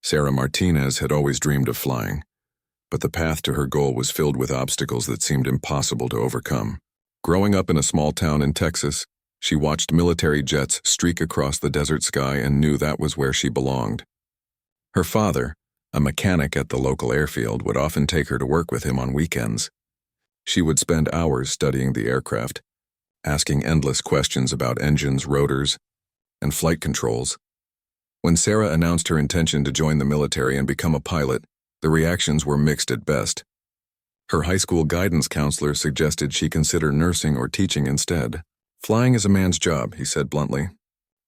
Sarah Martinez had always dreamed of flying, but the path to her goal was filled with obstacles that seemed impossible to overcome. Growing up in a small town in Texas, she watched military jets streak across the desert sky and knew that was where she belonged. Her father, a mechanic at the local airfield, would often take her to work with him on weekends. She would spend hours studying the aircraft, asking endless questions about engines, rotors, and flight controls. When Sarah announced her intention to join the military and become a pilot, the reactions were mixed at best. Her high school guidance counselor suggested she consider nursing or teaching instead. "Flying is a man's job," he said bluntly.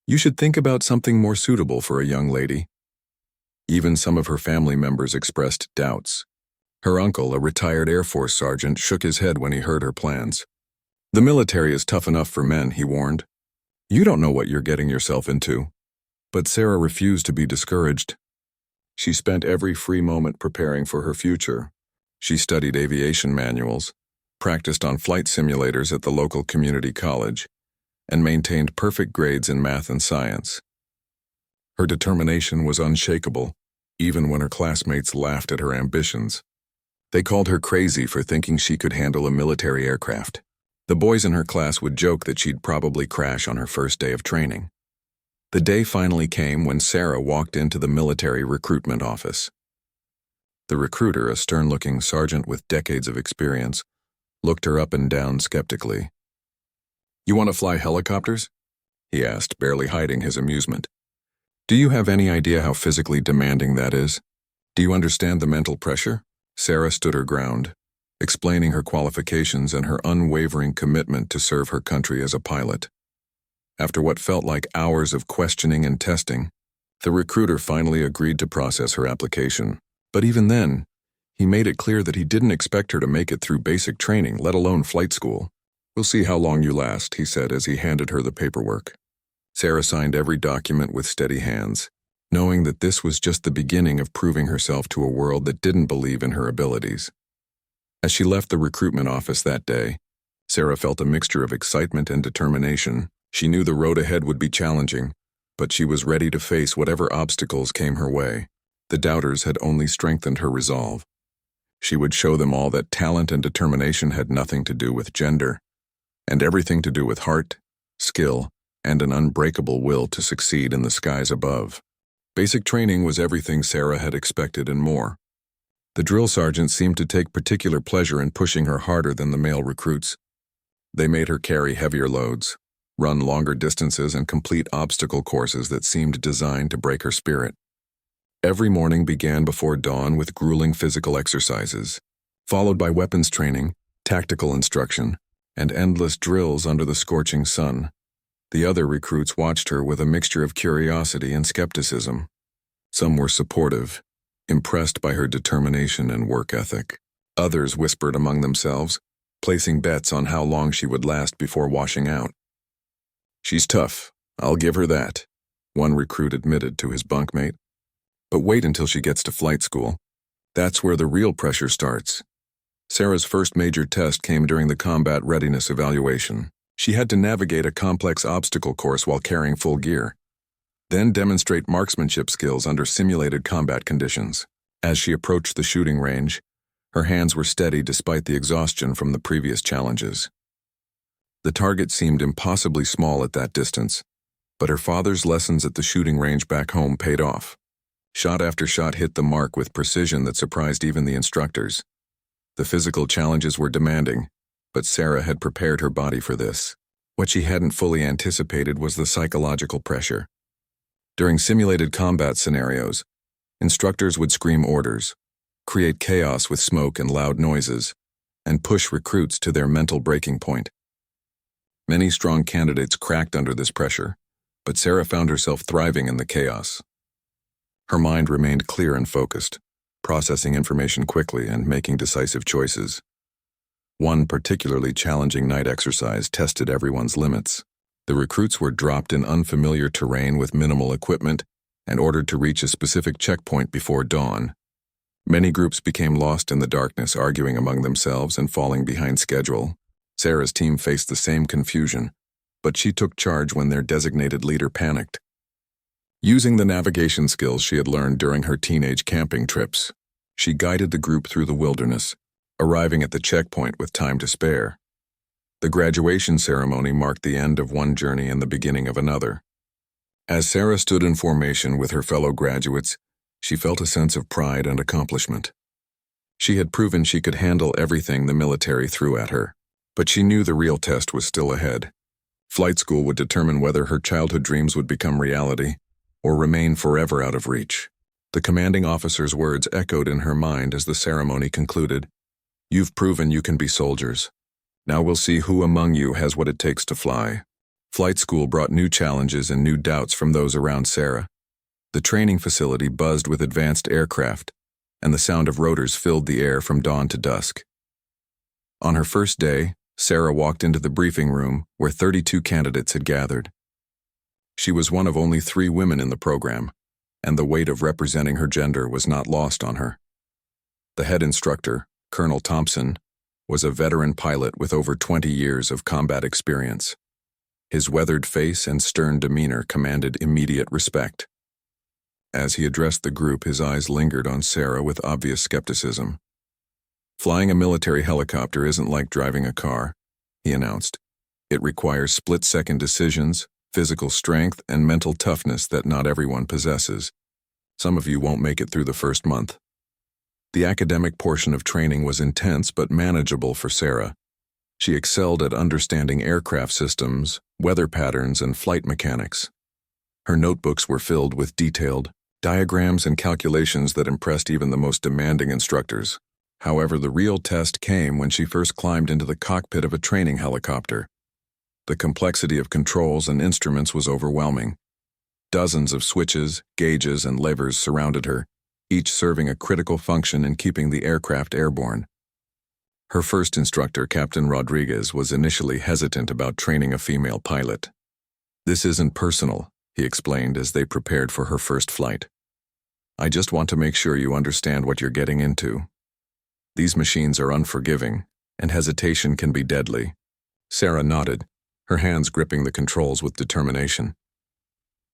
"You should think about something more suitable for a young lady." Even some of her family members expressed doubts. Her uncle, a retired Air Force sergeant, shook his head when he heard her plans. "The military is tough enough for men," he warned. "You don't know what you're getting yourself into." But Sarah refused to be discouraged. She spent every free moment preparing for her future. She studied aviation manuals, practiced on flight simulators at the local community college, and maintained perfect grades in math and science. Her determination was unshakable, even when her classmates laughed at her ambitions. They called her crazy for thinking she could handle a military aircraft. The boys in her class would joke that she'd probably crash on her first day of training. The day finally came when Sarah walked into the military recruitment office. The recruiter, a stern-looking sergeant with decades of experience, looked her up and down skeptically. "You want to fly helicopters?" he asked, barely hiding his amusement. "Do you have any idea how physically demanding that is? Do you understand the mental pressure?" Sarah stood her ground, explaining her qualifications and her unwavering commitment to serve her country as a pilot. After what felt like hours of questioning and testing, the recruiter finally agreed to process her application. But even then, he made it clear that he didn't expect her to make it through basic training, let alone flight school. "We'll see how long you last," he said as he handed her the paperwork. Sarah signed every document with steady hands, knowing that this was just the beginning of proving herself to a world that didn't believe in her abilities. As she left the recruitment office that day, Sarah felt a mixture of excitement and determination. She knew the road ahead would be challenging, but she was ready to face whatever obstacles came her way. The doubters had only strengthened her resolve. She would show them all that talent and determination had nothing to do with gender, and everything to do with heart, skill, and an unbreakable will to succeed in the skies above. Basic training was everything Sarah had expected and more. The drill sergeant seemed to take particular pleasure in pushing her harder than the male recruits. They made her carry heavier loads, run longer distances, and complete obstacle courses that seemed designed to break her spirit. Every morning began before dawn with grueling physical exercises, followed by weapons training, tactical instruction, and endless drills under the scorching sun. The other recruits watched her with a mixture of curiosity and skepticism. Some were supportive, impressed by her determination and work ethic. Others whispered among themselves, placing bets on how long she would last before washing out. "She's tough, I'll give her that," one recruit admitted to his bunkmate. "But wait until she gets to flight school. That's where the real pressure starts." Sarah's first major test came during the combat readiness evaluation. She had to navigate a complex obstacle course while carrying full gear, then demonstrate marksmanship skills under simulated combat conditions. As she approached the shooting range, her hands were steady despite the exhaustion from the previous challenges. The target seemed impossibly small at that distance, but her father's lessons at the shooting range back home paid off. Shot after shot hit the mark with precision that surprised even the instructors. The physical challenges were demanding, but Sarah had prepared her body for this. What she hadn't fully anticipated was the psychological pressure. During simulated combat scenarios, instructors would scream orders, create chaos with smoke and loud noises, and push recruits to their mental breaking point. Many strong candidates cracked under this pressure, but Sarah found herself thriving in the chaos. Her mind remained clear and focused, processing information quickly and making decisive choices. One particularly challenging night exercise tested everyone's limits. The recruits were dropped in unfamiliar terrain with minimal equipment and ordered to reach a specific checkpoint before dawn. Many groups became lost in the darkness, arguing among themselves and falling behind schedule. Sarah's team faced the same confusion, but she took charge when their designated leader panicked. Using the navigation skills she had learned during her teenage camping trips, she guided the group through the wilderness, arriving at the checkpoint with time to spare. The graduation ceremony marked the end of one journey and the beginning of another. As Sarah stood in formation with her fellow graduates, she felt a sense of pride and accomplishment. She had proven she could handle everything the military threw at her, but she knew the real test was still ahead. Flight school would determine whether her childhood dreams would become reality or remain forever out of reach. The commanding officer's words echoed in her mind as the ceremony concluded. "You've proven you can be soldiers. Now we'll see who among you has what it takes to fly." Flight school brought new challenges and new doubts from those around Sarah. The training facility buzzed with advanced aircraft, and the sound of rotors filled the air from dawn to dusk. On her first day, Sarah walked into the briefing room where 32 candidates had gathered. She was one of only 3 women in the program, and the weight of representing her gender was not lost on her. The head instructor, Colonel Thompson, was a veteran pilot with over 20 years of combat experience. His weathered face and stern demeanor commanded immediate respect. As he addressed the group, his eyes lingered on Sarah with obvious skepticism. "Flying a military helicopter isn't like driving a car," he announced. "It requires split-second decisions, physical strength, and mental toughness that not everyone possesses. Some of you won't make it through the first month." The academic portion of training was intense but manageable for Sarah. She excelled at understanding aircraft systems, weather patterns, and flight mechanics. Her notebooks were filled with detailed diagrams and calculations that impressed even the most demanding instructors. However, the real test came when she first climbed into the cockpit of a training helicopter. The complexity of controls and instruments was overwhelming. Dozens of switches, gauges, and levers surrounded her, each serving a critical function in keeping the aircraft airborne. Her first instructor, Captain Rodriguez, was initially hesitant about training a female pilot. "This isn't personal," he explained as they prepared for her first flight. "I just want to make sure you understand what you're getting into. These machines are unforgiving, and hesitation can be deadly." Sarah nodded, her hands gripping the controls with determination.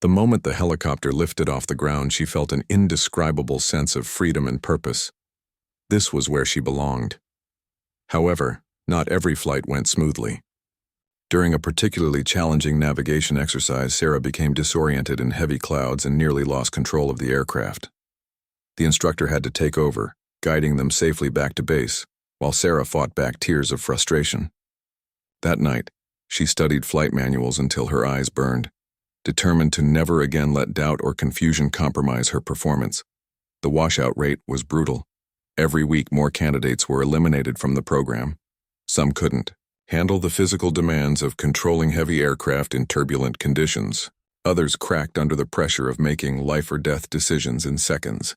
The moment the helicopter lifted off the ground, she felt an indescribable sense of freedom and purpose. This was where she belonged. However, not every flight went smoothly. During a particularly challenging navigation exercise, Sarah became disoriented in heavy clouds and nearly lost control of the aircraft. The instructor had to take over, guiding them safely back to base, while Sarah fought back tears of frustration. That night, she studied flight manuals until her eyes burned, determined to never again let doubt or confusion compromise her performance. The washout rate was brutal. Every week, more candidates were eliminated from the program. Some couldn't handle the physical demands of controlling heavy aircraft in turbulent conditions. Others cracked under the pressure of making life-or-death decisions in seconds.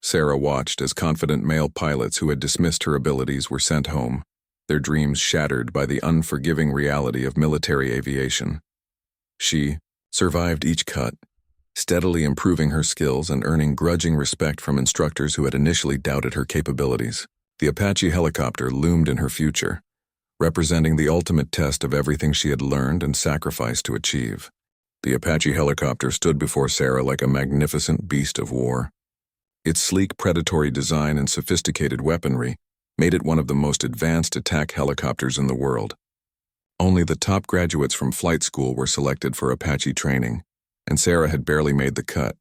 Sarah watched as confident male pilots who had dismissed her abilities were sent home, their dreams shattered by the unforgiving reality of military aviation. She survived each cut, steadily improving her skills and earning grudging respect from instructors who had initially doubted her capabilities. The Apache helicopter loomed in her future, representing the ultimate test of everything she had learned and sacrificed to achieve. The Apache helicopter stood before Sarah like a magnificent beast of war. Its sleek predatory design and sophisticated weaponry made it one of the most advanced attack helicopters in the world. Only the top graduates from flight school were selected for Apache training, and Sarah had barely made the cut.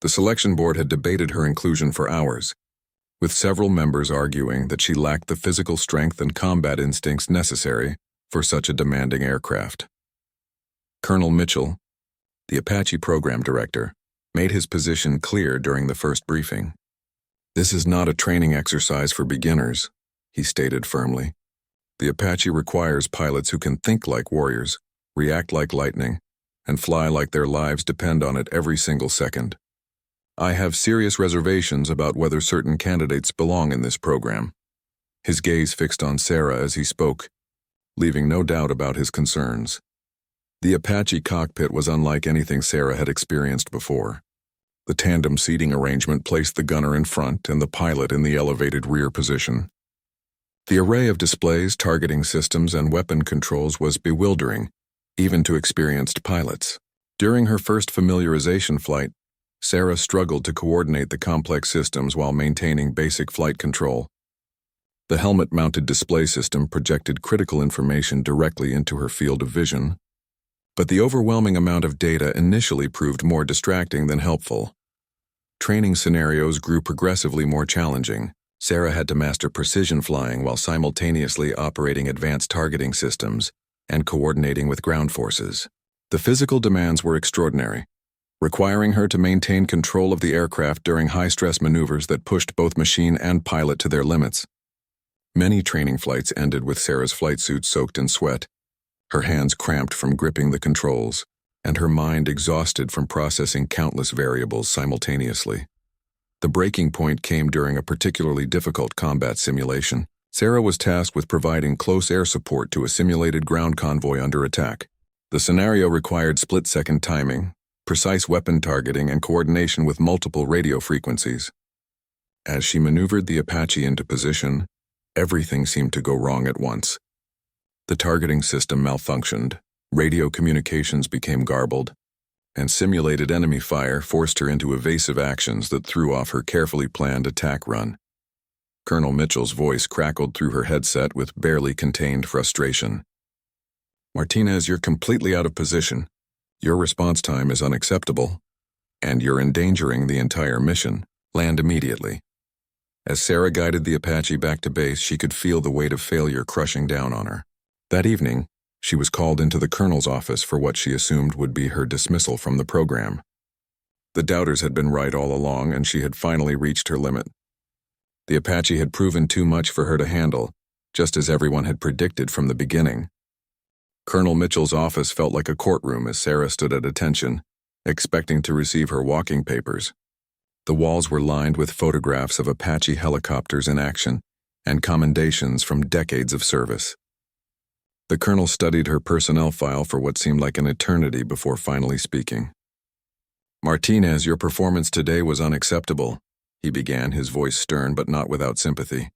The selection board had debated her inclusion for hours, with several members arguing that she lacked the physical strength and combat instincts necessary for such a demanding aircraft. Colonel Mitchell, the Apache program director, made his position clear during the first briefing. "This is not a training exercise for beginners," he stated firmly. "The Apache requires pilots who can think like warriors, react like lightning, and fly like their lives depend on it every single second. I have serious reservations about whether certain candidates belong in this program." His gaze fixed on Sarah as he spoke, leaving no doubt about his concerns. The Apache cockpit was unlike anything Sarah had experienced before. The tandem seating arrangement placed the gunner in front and the pilot in the elevated rear position. The array of displays, targeting systems, and weapon controls was bewildering, even to experienced pilots. During her first familiarization flight, Sarah struggled to coordinate the complex systems while maintaining basic flight control. The helmet-mounted display system projected critical information directly into her field of vision, but the overwhelming amount of data initially proved more distracting than helpful. Training scenarios grew progressively more challenging. Sarah had to master precision flying while simultaneously operating advanced targeting systems and coordinating with ground forces. The physical demands were extraordinary, requiring her to maintain control of the aircraft during high-stress maneuvers that pushed both machine and pilot to their limits. Many training flights ended with Sarah's flight suit soaked in sweat, her hands cramped from gripping the controls, and her mind exhausted from processing countless variables simultaneously. The breaking point came during a particularly difficult combat simulation. Sarah was tasked with providing close air support to a simulated ground convoy under attack. The scenario required split-second timing, precise weapon targeting, and coordination with multiple radio frequencies. As she maneuvered the Apache into position, everything seemed to go wrong at once. The targeting system malfunctioned, radio communications became garbled, and simulated enemy fire forced her into evasive actions that threw off her carefully planned attack run. Colonel Mitchell's voice crackled through her headset with barely contained frustration. "Martinez, you're completely out of position. Your response time is unacceptable, and you're endangering the entire mission. Land immediately." As Sarah guided the Apache back to base, she could feel the weight of failure crushing down on her. That evening, she was called into the colonel's office for what she assumed would be her dismissal from the program. The doubters had been right all along, and she had finally reached her limit. The Apache had proven too much for her to handle, just as everyone had predicted from the beginning. Colonel Mitchell's office felt like a courtroom as Sarah stood at attention, expecting to receive her walking papers. The walls were lined with photographs of Apache helicopters in action and commendations from decades of service. The colonel studied her personnel file for what seemed like an eternity before finally speaking. "Martinez, your performance today was unacceptable," he began, his voice stern but not without sympathy.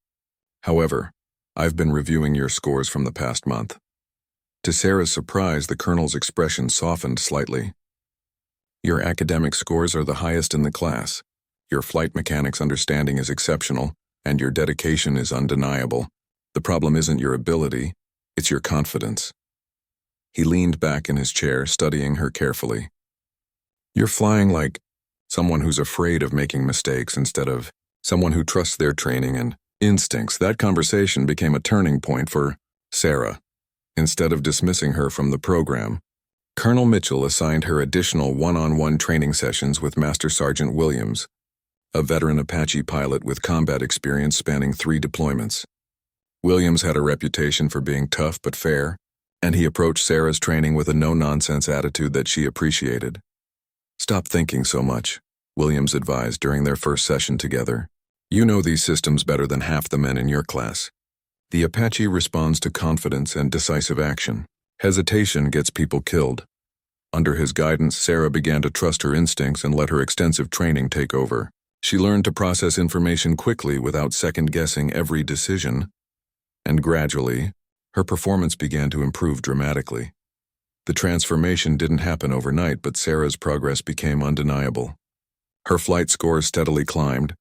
"However, I've been reviewing your scores from the past month." To Sarah's surprise, the colonel's expression softened slightly. "Your academic scores are the highest in the class. Your flight mechanics understanding is exceptional, and your dedication is undeniable. The problem isn't your ability, it's your confidence." He leaned back in his chair, studying her carefully. "You're flying like someone who's afraid of making mistakes instead of someone who trusts their training and instincts." That conversation became a turning point for Sarah. Instead of dismissing her from the program, Colonel Mitchell assigned her additional one-on-one training sessions with Master Sergeant Williams, a veteran Apache pilot with combat experience spanning 3 deployments. Williams had a reputation for being tough but fair, and he approached Sarah's training with a no-nonsense attitude that she appreciated. "Stop thinking so much," Williams advised during their first session together. "You know these systems better than half the men in your class. The Apache responds to confidence and decisive action. Hesitation gets people killed." Under his guidance, Sarah began to trust her instincts and let her extensive training take over. She learned to process information quickly without second-guessing every decision, and gradually, her performance began to improve dramatically. The transformation didn't happen overnight, but Sarah's progress became undeniable. Her flight scores steadily climbed,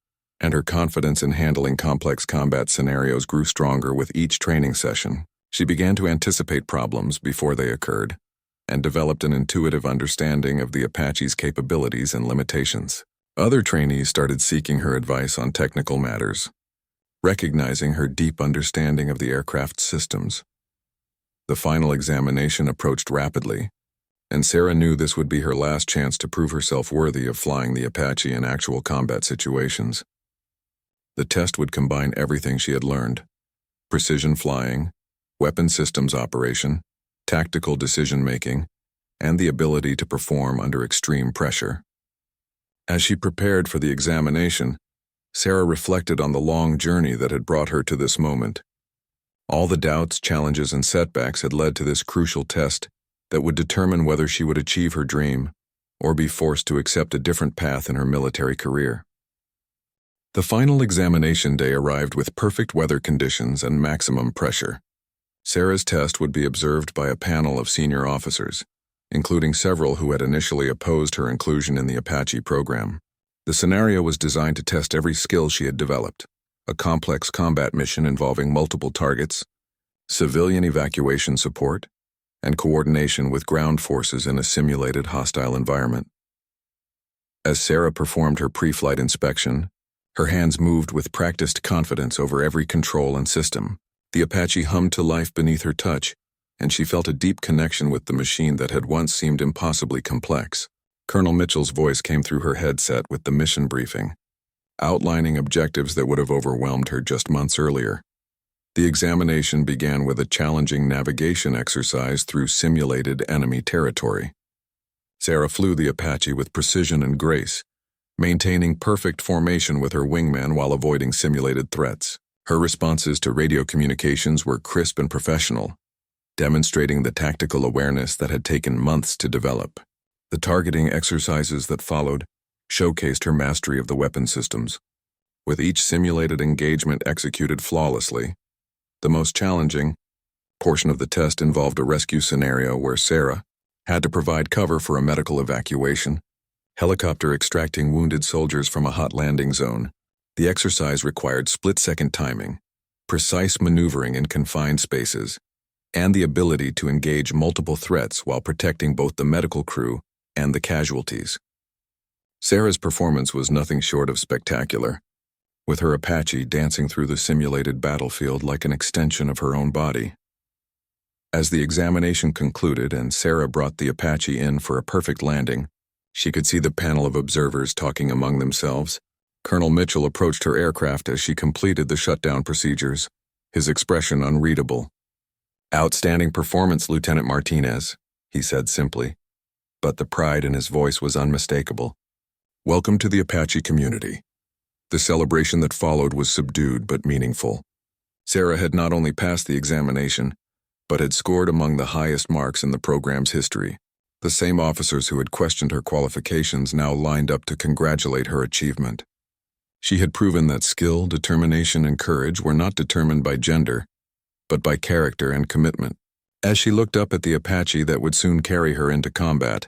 and her confidence in handling complex combat scenarios grew stronger with each training session. She began to anticipate problems before they occurred, and developed an intuitive understanding of the Apache's capabilities and limitations. Other trainees started seeking her advice on technical matters, recognizing her deep understanding of the aircraft's systems. The final examination approached rapidly, and Sarah knew this would be her last chance to prove herself worthy of flying the Apache in actual combat situations. The test would combine everything she had learned: precision flying, weapon systems operation, tactical decision-making, and the ability to perform under extreme pressure. As she prepared for the examination, Sarah reflected on the long journey that had brought her to this moment. All the doubts, challenges, and setbacks had led to this crucial test that would determine whether she would achieve her dream or be forced to accept a different path in her military career. The final examination day arrived with perfect weather conditions and maximum pressure. Sarah's test would be observed by a panel of senior officers, including several who had initially opposed her inclusion in the Apache program. The scenario was designed to test every skill she had developed, a complex combat mission involving multiple targets, civilian evacuation support, and coordination with ground forces in a simulated hostile environment. As Sarah performed her pre-flight inspection, her hands moved with practiced confidence over every control and system. The Apache hummed to life beneath her touch, and she felt a deep connection with the machine that had once seemed impossibly complex. Colonel Mitchell's voice came through her headset with the mission briefing, outlining objectives that would have overwhelmed her just months earlier. The examination began with a challenging navigation exercise through simulated enemy territory. Sarah flew the Apache with precision and grace, maintaining perfect formation with her wingman while avoiding simulated threats. Her responses to radio communications were crisp and professional, demonstrating the tactical awareness that had taken months to develop. The targeting exercises that followed showcased her mastery of the weapon systems, with each simulated engagement executed flawlessly. The most challenging portion of the test involved a rescue scenario where Sarah had to provide cover for a medical evacuation, helicopter extracting wounded soldiers from a hot landing zone. The exercise required split-second timing, precise maneuvering in confined spaces, and the ability to engage multiple threats while protecting both the medical crew and the casualties. Sarah's performance was nothing short of spectacular, with her Apache dancing through the simulated battlefield like an extension of her own body. As the examination concluded and Sarah brought the Apache in for a perfect landing, she could see the panel of observers talking among themselves. Colonel Mitchell approached her aircraft as she completed the shutdown procedures, his expression unreadable. "Outstanding performance, Lieutenant Martinez," he said simply, but the pride in his voice was unmistakable. "Welcome to the Apache community." The celebration that followed was subdued but meaningful. Sarah had not only passed the examination, but had scored among the highest marks in the program's history. The same officers who had questioned her qualifications now lined up to congratulate her achievement. She had proven that skill, determination, and courage were not determined by gender, but by character and commitment. As she looked up at the Apache that would soon carry her into combat,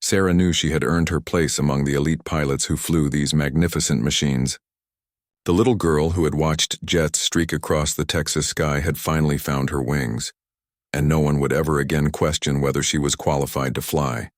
Sarah knew she had earned her place among the elite pilots who flew these magnificent machines. The little girl who had watched jets streak across the Texas sky had finally found her wings, and no one would ever again question whether she was qualified to fly.